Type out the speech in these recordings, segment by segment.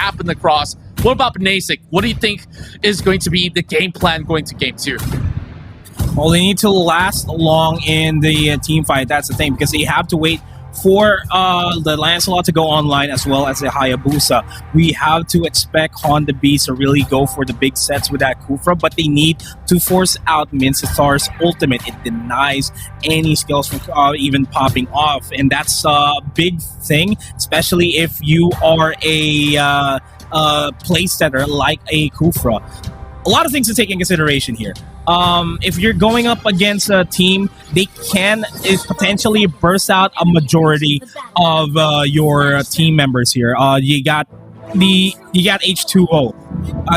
happened across. What about Binasic? What do you think is going to be the game plan going to game 2? Well, they need to last long in the team fight. That's the thing, because they have to wait for the Lancelot to go online as well as the Hayabusa. We have to expect Honda Beast to really go for the big sets with that Kufra, but they need to force out Minsathar's ultimate. It denies any skills from even popping off, and that's a big thing, especially if you are a play setter like a Kufra. A lot of things to take in consideration here. If you're going up against a team, they can potentially burst out a majority of your team members here. You got H2O.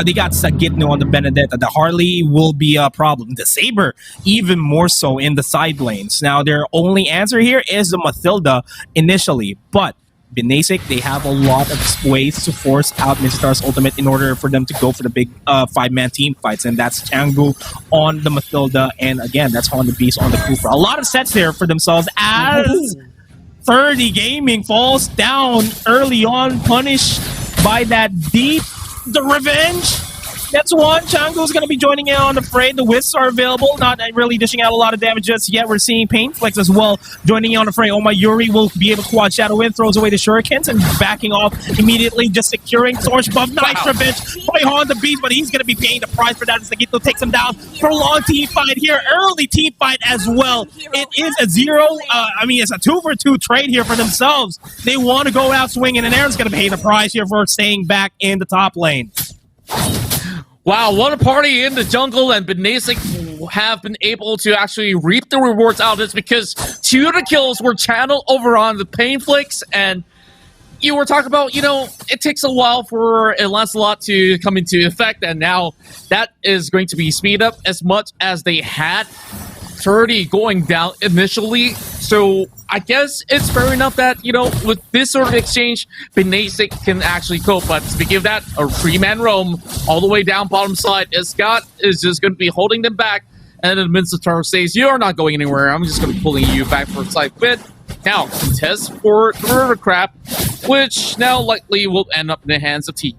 They got Sagitno on the Benedetta. The Harley will be a problem. The Saber, even more so in the side lanes. Now, their only answer here is the Mathilda initially, but Binasic, they have a lot of ways to force out Minsathar's ultimate in order for them to go for the big 5-man team fights, and that's Changu on the Mathilda, and again, that's Honda Beast on the Kufra. A lot of sets there for themselves as 30 Gaming falls down early on, punished by that deep. The revenge. That's one. Chango's going to be joining in on the fray. The Wisps are available, not really dishing out a lot of damage just yet. We're seeing Painflex as well joining in on the fray. Oh my, Yuri will be able to quad Shadow Wind, throws away the Shurikens and backing off immediately, just securing Torch buff. Nice revenge by Honda Beast, but he's going to be paying the price for that as Sagito takes him down. Prolonged team fight here, early team fight as well. It is a it's a 2-for-2 trade here for themselves. They want to go out swinging, and Aaron's going to pay the price here for staying back in the top lane. Wow, what a party in the jungle, and Binasic have been able to actually reap the rewards out of this because 2 of the kills were channeled over on the Painflix, and you were talking about, it takes a while for a Lancelot to come into effect, and now that is going to be speed up as much as they had 30 going down initially. So I guess it's fair enough that, with this sort of exchange, Binasic can actually cope. But speaking of that, a 3-man roam all the way down bottom side. Scott is just going to be holding them back. And then Minsatar says, "You're not going anywhere. I'm just going to be pulling you back for a slight bit." Now, contest for the River Crab, which now likely will end up in the hands of T.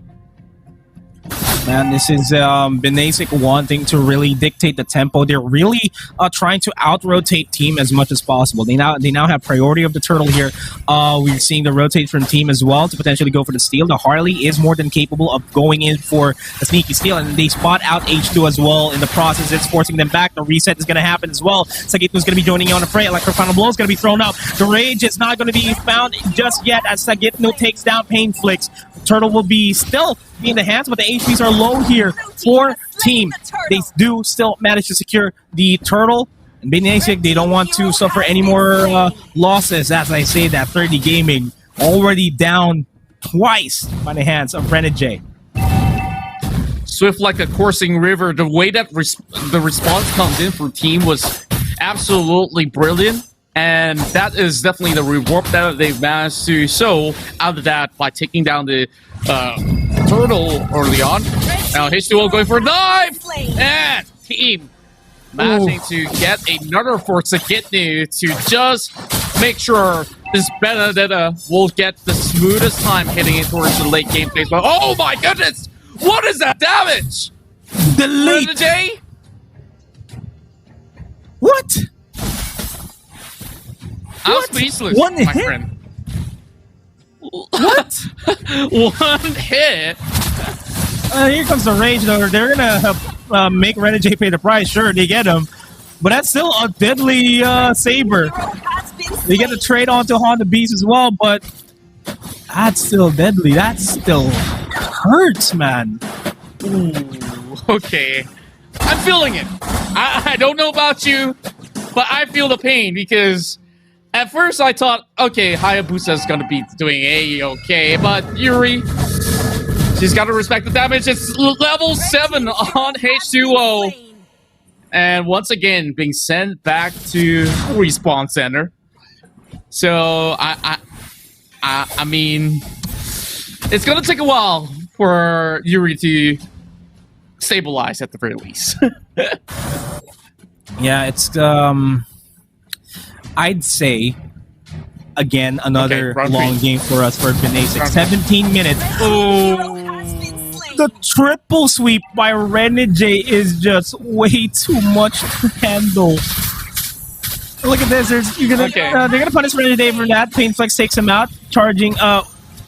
Man, this is Binasic wanting to really dictate the tempo. They're really trying to out-rotate team as much as possible. They now have priority of the turtle here. We're seeing the rotate from team as well to potentially go for the steal. The Harley is more than capable of going in for a sneaky steal, and they spot out H2 as well. In the process, it's forcing them back. The reset is going to happen as well. Sagitno's going to be joining in on the fray. Electro-Final Blow is going to be thrown up. The Rage is not going to be found just yet as Sagitno takes down Painflix. Turtle will be still be in the hands, but the HPs are low here for team. They do still manage to secure the turtle. And Binasic, they don't want to suffer any more losses. As I say that, 30 Gaming already down twice by the hands of Renegade. Swift like a coursing river. The way that the response comes in for team was absolutely brilliant. And that is definitely the reward that they've managed to show out of that by taking down the turtle early on. Now H2O going for a dive! And team managing to get another for Sagitno to just make sure this Benedetta will get the smoothest time hitting it towards the late game phase. But oh my goodness! What is that damage? Delete! What? I'm speechless, One my hit? friend. What? One hit? Here comes the Rage, though. They're going to make Renegade pay the price. Sure, they get him. But that's still a deadly Saber. They get a trade onto Honda Beast as well, but that's still deadly. That still hurts, man. Ooh, okay. I'm feeling it. I don't know about you, but I feel the pain because at first I thought, okay, Hayabusa is going to be doing A-okay, but Yuri, she's got to respect the damage. It's level 7 on H2O. And once again, being sent back to Respawn Center. So, I mean, it's going to take a while for Yuri to stabilize at the very least. Yeah, it's, I'd say, again, another long game for us for Binasic. 17 minutes. Oh. the triple sweep by Renegade is just way too much to handle. Look at this. They're gonna punish Renegade for that. Painflex takes him out, charging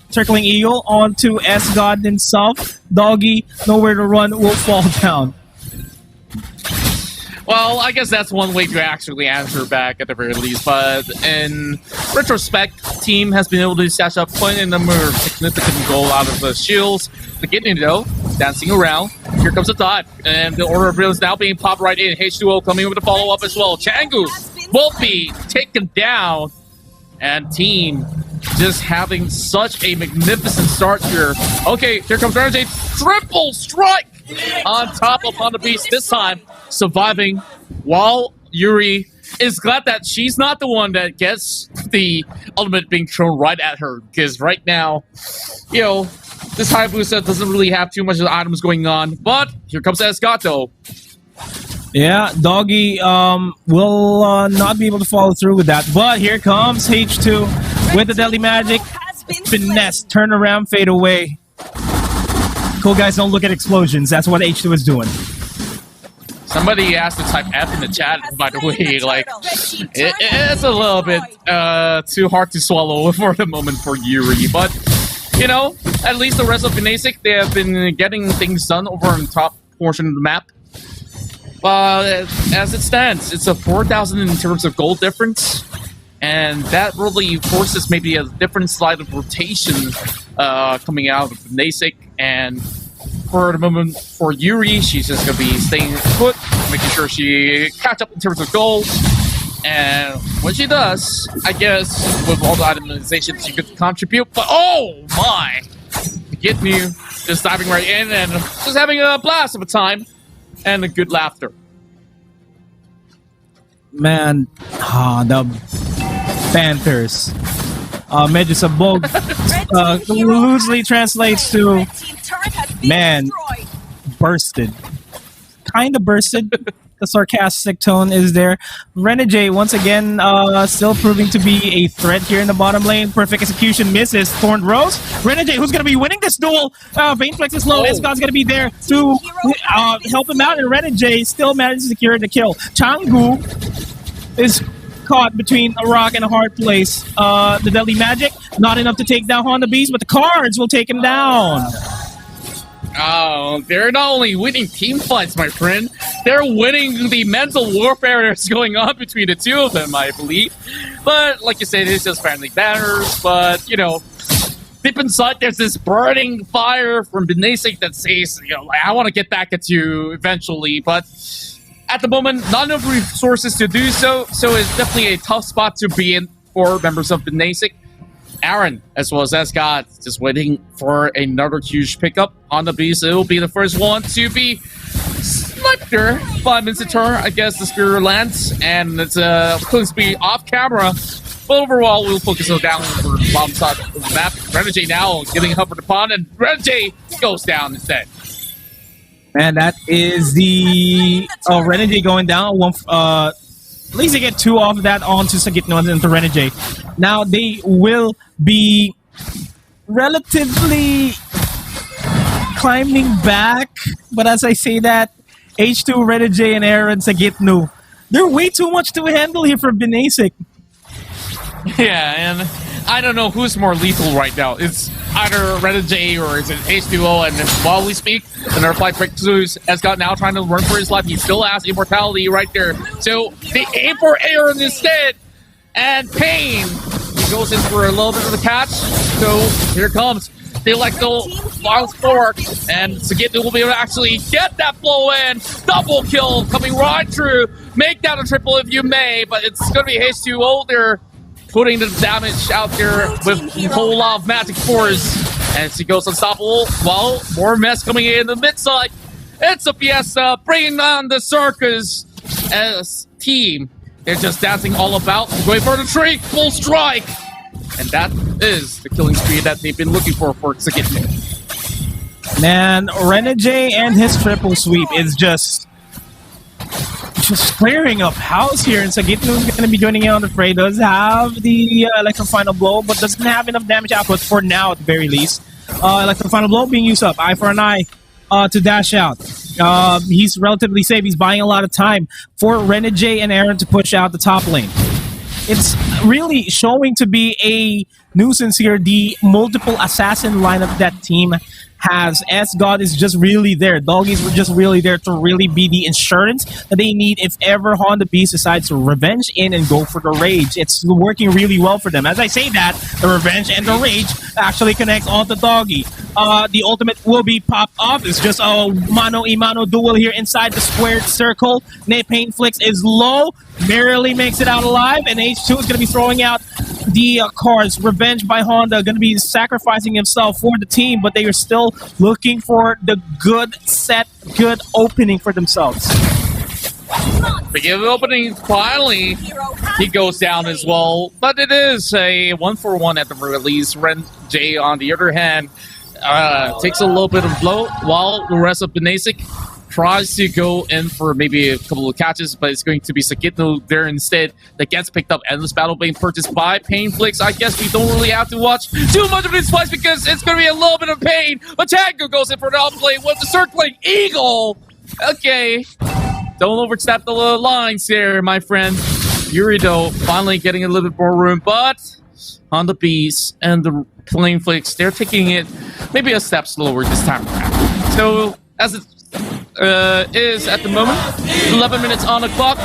circling Eagle onto S-God himself. Dogie, nowhere to run, will fall down. Well, I guess that's one way to actually answer back at the very least, but in retrospect, team has been able to stash up quite a number of significant gold out of the shields. The Kidney, though, dancing around. Here comes the dive, and the Order of Brilliance now being popped right in. H2O coming with a follow-up as well. Changu will be taken down, and team just having such a magnificent start here. Okay, here comes Renegade. Triple strike on top of Honda Beast, this time surviving, while Yuri is glad that she's not the one that gets the ultimate being thrown right at her, because right now, you know, this Hayabusa doesn't really have too much of the items going on, but here comes Esgato. Yeah, Dogie will not be able to follow through with that, but here comes H2 with the Deadly Magic. Finesse, turn around, fade away. Cool guys don't look at explosions. That's what H2 is doing. Somebody asked to type F in the chat, by the way. Like, it's a little bit too hard to swallow for the moment for Yuri. But, you know, at least the rest of Binasic, they have been getting things done over on the top portion of the map. As it stands, it's a 4,000 in terms of gold difference. And that really forces maybe a different slide of rotation coming out of Binasic. And for the moment, for Yuri, she's just going to be staying put, making sure she catch up in terms of gold. And when she does, I guess, with all the itemization, she could contribute. But oh my! Get me just diving right in and just having a blast of a time and a good laughter. Man, the Panthers. Medyo sabog loosely translates to man bursted. Kinda bursted. The sarcastic tone is there. Renegade once again still proving to be a threat here in the bottom lane. Perfect execution misses. Thorned Rose. Renegade, who's gonna be winning this duel? Veinflex is low. Escod's gonna be there to help him out, and Renegade still manages to secure the kill. Changu is caught between a rock and a hard place. The Deadly Magic, not enough to take down Honda Beast, but the cards will take him down. Oh, they're not only winning team fights, my friend, they're winning the mental warfare that's going on between the two of them, I believe. But, like you said, it's just family banners, but, you know, deep inside there's this burning fire from Binasic that says, you know, I want to get back at you eventually, but at the moment, not enough resources to do so, so it's definitely a tough spot to be in for members of Binasic. Aaron, as well as Escott, just waiting for another huge pickup on the beast. It will be the first one to be sniped there by Mincetor. I guess the Spear lands, and it's going to be off camera. But overall, we'll focus on down over the bottom side of the map. Renegade now getting up for the pond, and Renegade goes down instead. And that is the Renegade going down. At least they get two off of that onto Sagitno and into Renegade. Now they will be relatively climbing back, but as I say that, H2, Renegade, and Aaron Sagitno, they're way too much to handle here for Binasic. Yeah, and I don't know who's more lethal right now. It's either Renegade or is it H2O, and while we speak, the Nerf Life Breakthroughs has got now trying to run for his life. He still has immortality right there. So they aim for Aaron instead, and Pain, he goes in for a little bit of the catch. So here comes the Electro bounce forward, and Sagitno will be able to actually get that blow in. Double kill coming right through. Make that a triple if you may, but it's going to be H2O there, putting the damage out there with a whole lot of magic force. And she goes unstoppable. Well, more mess coming in the mid side. It's a fiesta, bringing on the circus as team. They're just dancing all about, going for the tree, full strike. And that is the killing spree that they've been looking for Sagitno. Man, Renegade and his triple sweep is just clearing up house here, and Sagitno is going to be joining in on the fray. Does have the Electro Final Blow, but doesn't have enough damage output for now at the very least. Electro Final Blow being used up. Eye for an eye. to dash out. He's relatively safe. He's buying a lot of time for Renegade and Aaron to push out the top lane. It's really showing to be a nuisance here, the multiple assassin lineup that team has. S-God is just really there. Doggies were just really there to really be the insurance that they need if ever Honda Beast decides to revenge in and go for the rage. It's working really well for them. As I say that, the revenge and the rage actually connects onto Doggie. The ultimate will be popped off. It's just a mano-a-mano duel here inside the squared circle. Pain Flicks is low, barely makes it out alive, and H2 is going to be throwing out the cards. Revenge by Honda, going to be sacrificing himself for the team, but they are still looking for the good set, good opening for themselves. The good opening, finally, he goes down as well, but it is a 1-for-1 at the release. Ren J, on the other hand, takes a little bit of blow, while the rest of Binasic tries to go in for maybe a couple of catches, but it's going to be Sakitno there instead that gets picked up. Endless Battle being purchased by Painflix. I guess we don't really have to watch too much of this fight because it's going to be a little bit of pain. But Tango goes in for the outplay with the circling Eagle. Okay. Don't overstep the lines there, my friend. Yurido finally getting a little bit more room, but on the Beast and the Painflix, they're taking it maybe a step slower this time around. So, as it is at the moment, 11 minutes on the clock,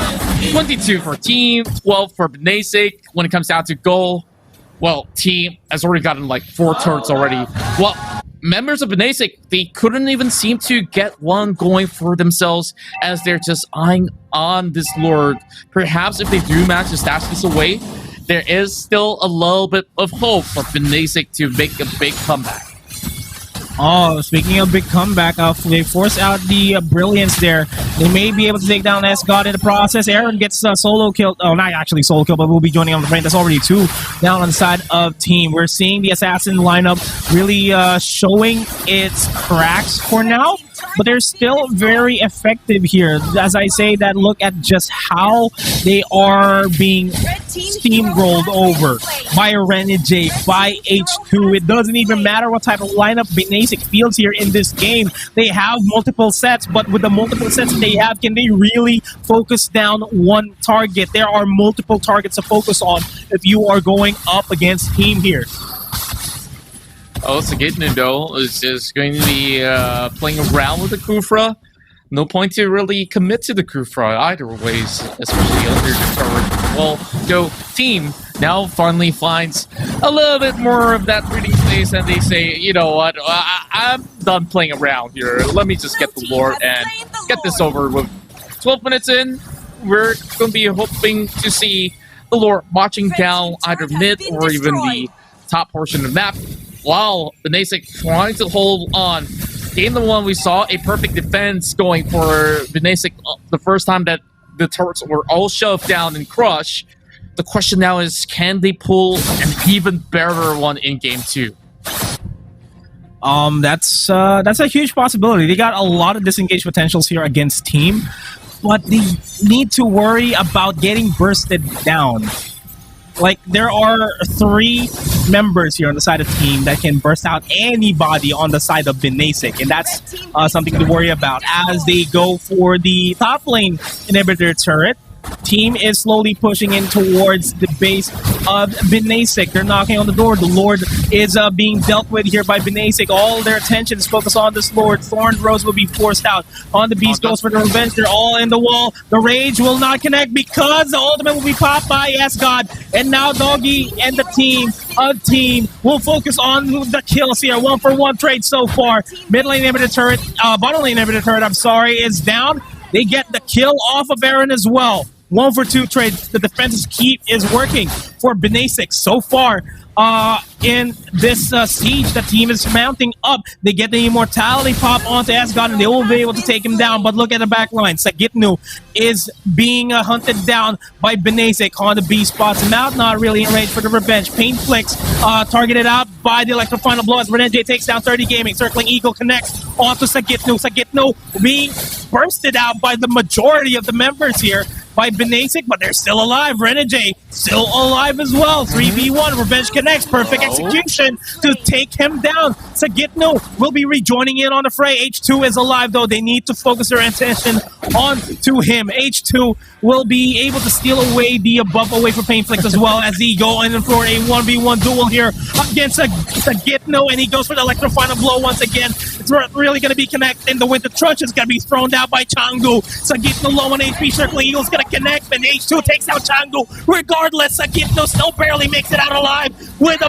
22 for team, 12 for Binasic. When it comes down to goal, well, team has already gotten like 4 turrets already. Well, members of Binasic, they couldn't even seem to get one going for themselves as they're just eyeing on this Lord. Perhaps if they do manage to stash this away, there is still a little bit of hope for Binasic to make a big comeback. Oh, speaking of big comeback, they force out the brilliance there. They may be able to take down S-God in the process. Aaron gets solo killed. Oh, not actually solo killed, but will be joining on the front. That's already 2 down on the side of team. We're seeing the assassin lineup really showing its cracks for now, but they're still very effective here. As I say that, look at just how they are being steamrolled over by Renegade, by H2. It doesn't even matter what type of lineup Binasic fields here in this game. They have multiple sets, but with the multiple sets they have, can they really focus down one target? There are multiple targets to focus on if you are going up against team here. Oh, Sagitnu, though, is just going to be playing around with the Kufra. No point to really commit to the Kufra either ways, especially under the turret. Well, Joe, team now finally finds a little bit more of that breathing space, and they say, you know what, I'm done playing around here. Let me just get the Lord and get this over with. 12 minutes in, we're going to be hoping to see the Lord marching down either mid or even the top portion of the map, while Binasic trying to hold on. Game the one, we saw a perfect defense going for Binasic the first time that the turrets were all shoved down and crushed. The question now is, can they pull an even better one in game 2? That's a huge possibility. They got a lot of disengaged potentials here against team, but they need to worry about getting bursted down. Like, there are 3 members here on the side of team that can burst out anybody on the side of Binasic, and that's something to worry about as they go for the top lane inhibitor turret. Team is slowly pushing in towards the base of Binasic. They're knocking on the door. The Lord is being dealt with here by Binasic. All their attention is focused on this Lord. Thorn Rose will be forced out. On the Beast goes for the revenge. They're all in the wall. The Rage will not connect because the ultimate will be popped by S-God. And now Dogie and the team will focus on the kills here. 1-for-1 trade so far. Mid lane inhibitor turret, bottom lane inhibitor turret, is down. They get the kill off of Aaron as well. 1-for-2 trade. The defensive keep is working for Binasic so far. In this siege, the team is mounting up. They get the immortality pop onto S-God, and they will be able to take him down. But look at the back line. Sagitnu is being hunted down by Binasic. Honda B spots him out, not really in range for the revenge. Painflix targeted out by the electro final blow as Renegade takes down 30 Gaming. Circling Eagle connects onto Sagitnu. Sagitnu being bursted out by the majority of the members here. by Binasic, but they're still alive. Renegade still alive as well. 3v1, Revenge connects, perfect execution to take him down. Sagitno will be rejoining in on the fray. H2 is alive though. They need to focus their attention on to him. H2 will be able to steal away the buff away from Painflix as well as he go in for a 1v1 duel here against Sagitno, and he goes for the electro final blow once again. It's really going to be connecting. The Winter Trunch is going to be thrown down by Changu. Sagitno low on HP, Circling Eagle's going to connect, and H2 takes out Changu. Regardless, Sagitno still barely makes it out alive with a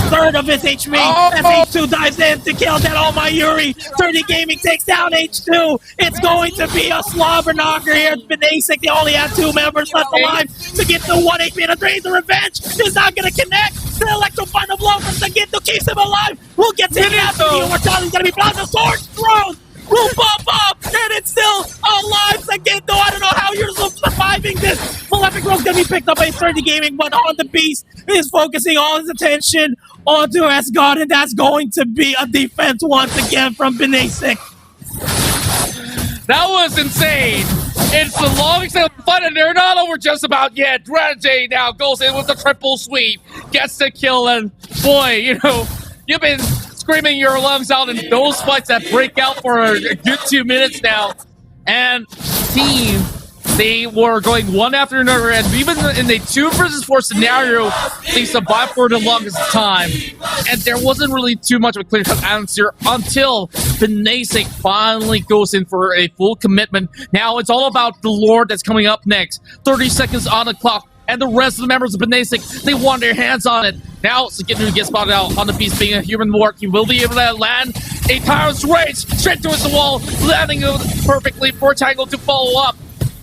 third of his HP. As H2 dives in to kill that All My Yuri. 30 Gaming takes down H2. It's going to be a slobber knocker here. Binasic, they only have 2 members left alive. Sagitno 1 HP and a Drain the Revenge is not going to connect. The electro final blow from Sagitno keeps him alive. We'll get to him after the immortality's going to be blocked. The sword thrown will pop up, and it's still alive. Sagitno, I don't know how you're surviving this. Malefic Rose going to be picked up by 30 Gaming, but on the Beast is focusing all his attention onto Asgard, and that's going to be a defense once again from Binasic. That was insane. It's the longest fight, and they're not over just about yet. Renegade now goes in with the triple sweep, gets the kill, and boy, you've been screaming your lungs out in those fights that break out for a good 2 minutes now. And team, they were going one after another, and even in the 2 versus 4 scenario, they survived for the longest time. And there wasn't really too much of a clear-cut answer until Binasic finally goes in for a full commitment. Now it's all about the Lord that's coming up next. 30 seconds on the clock, and the rest of the members of Binasic, they want their hands on it. Now Sagitno gets spotted out on the Beast being a human morgue. He will be able to land a Tyrant's Rage straight towards the wall, landing it perfectly for Tango to follow up.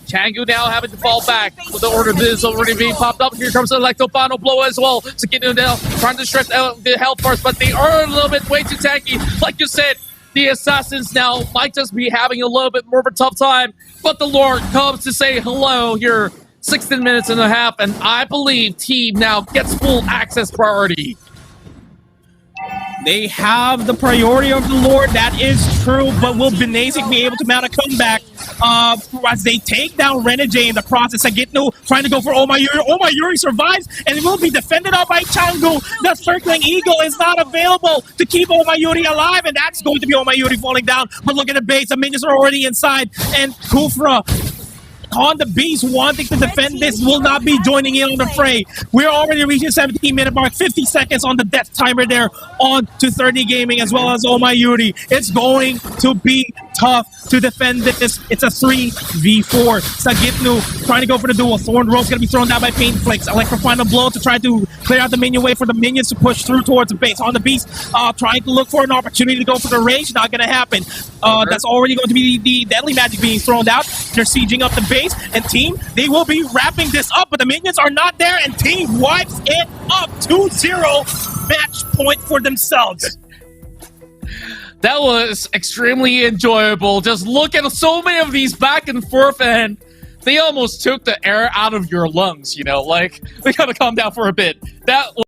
Changu now having to fall back with the order is already being popped up. Here comes the electro final blow as well. Sagitno now trying to stretch out the health bars, but they are a little bit way too tanky. Like you said, the Assassins now might just be having a little bit more of a tough time, but the Lord comes to say hello here. 16 minutes and a half, and I believe team now gets full access priority. They have the priority of the Lord, that is true, but will Binasic be able to mount a comeback as they take down Renegade in the process? Sagitno trying to go for Oh My Yuri. Oh My Yuri survives, and it will be defended out by Changu. The Circling Eagle is not available to keep Oh My Yuri alive, and that's going to be Oh My Yuri falling down. But look at the base, the minions are already inside, and Kufra on the Beast wanting to defend this will not be joining in on the fray. We're already reaching 17-minute mark, 50 seconds on the death timer there on to 30 Gaming as well as Oh My Yuri. It's going to be tough to defend this. It's a 3v4. Sagitno trying to go for the duel. Thorn Rope's going to be thrown down by Painflix. Electro final blow to try to clear out the minion way for the minions to push through towards the base. On the Beast, trying to look for an opportunity to go for the rage. Not going to happen. That's already going to be the deadly magic being thrown out. They're sieging up the base. And team, they will be wrapping this up, but the minions are not there, and team wipes it up. 2-0 match point for themselves. That was extremely enjoyable. Just look at so many of these back and forth, and they almost took the air out of your lungs, like, we gotta calm down for a bit. That